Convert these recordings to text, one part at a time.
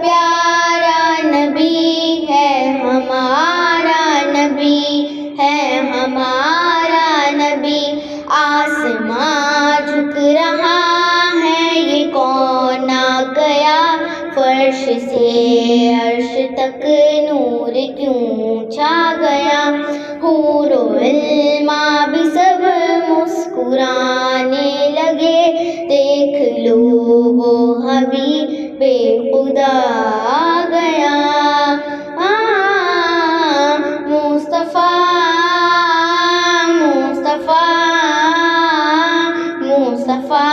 प्यारा नबी है हमारा नबी है हमारा नबी। आसमां झुक रहा है ये कौन आ गया, फर्श से अर्श तक नूर क्यों छा गया। हूरो इल्मा भी सब मुस्कुराने लगे, देख लो वो हबीबे खुदा आ गया। मुस्तफा मुस्तफा मुस्तफा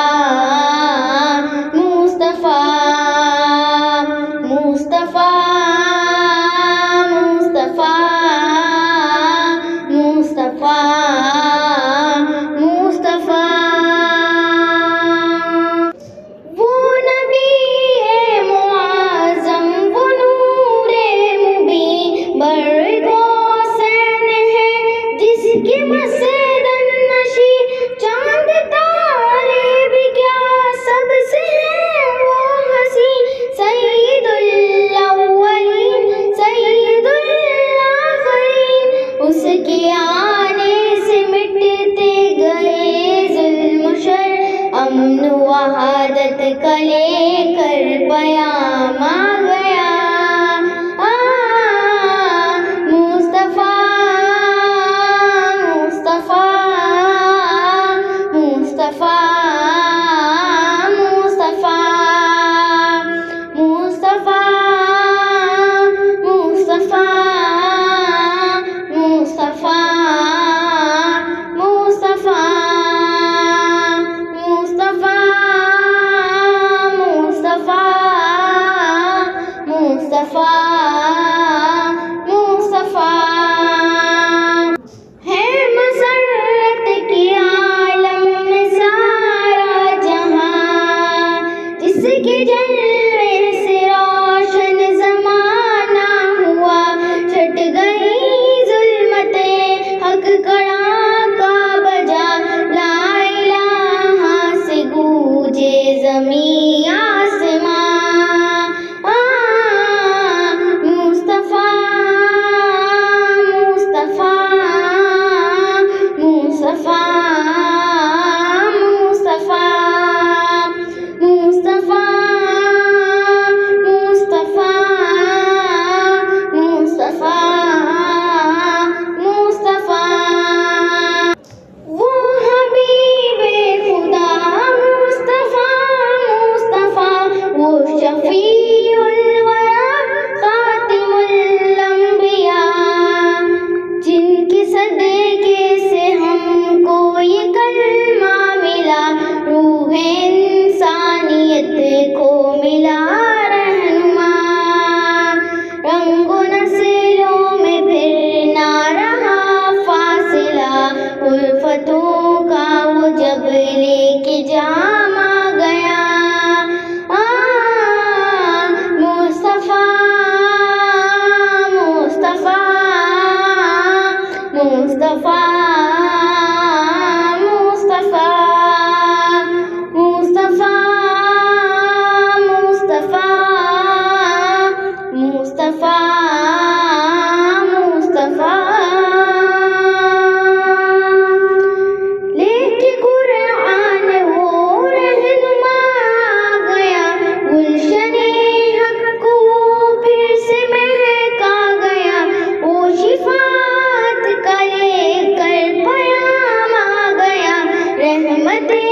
मुस्तफा मुस्तफा मुस्तफा मुस्तफा मुस्तफा। वो नबी है मुआज़म, वो नूरे मुबीन, बरगोसन है जिसकी मसदन नशी। चांद तारे भी क्या सबसे है वो हसी, सैयदुल अव्वलीन सैयदुल आखिरीन। उसके आने से मिटते गए जुल्म शर, अमन वहादत का लेकर पयाम आ गया। मुस्तफा मुस्तफा मुस्तफा मुस्तफा मुस्तफा मुस्तफा मुस्तफा मुस्तफा मुस्तफा मुस्तफा मुस्तफा मुस्तफा। है मसरत की आलम में सारा जहां, जिसके जलवे से रोशन ज़माना हुआ। छट गई जुल्मते हक कड़ाका बजा, ला इलाहा से गूंजे ज़मीं आसमां। मुस्तफा मुस्तफा मुस्तफा मुस्तफा मुस्तफा मुस्तफा मुस्तफा मुस्तफा। वो हबीबे खुदा मुस्तफा मुस्तफा, वो शफीउल वरा खातिमुल अंबिया, जिनके सदके से हमको ये कलमा मिला। रूह इंसानियत को मिला रहनुमा, रंगो नस्लों में फिर ना रहा फासिला। उल्फतों का वो जब लेके जाम आ गया। मुस्तफा मुस्तफा मुस्तफा मुस्तफा मुस्तफा मुस्तफा मुस्तफा मुस्तफा। लेके कुरान वो रहनुमा आ गया, गुलशने हक को वो फिर से महका गया। वो शिफात का लेकर पयाम आ गया, रहमते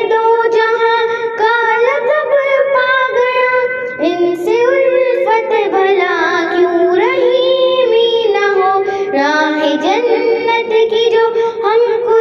दो जहां का लक़ब पा गया। इनसे उल्फत भला क्यों रही भी न हो, राह जन्नत की जो हमको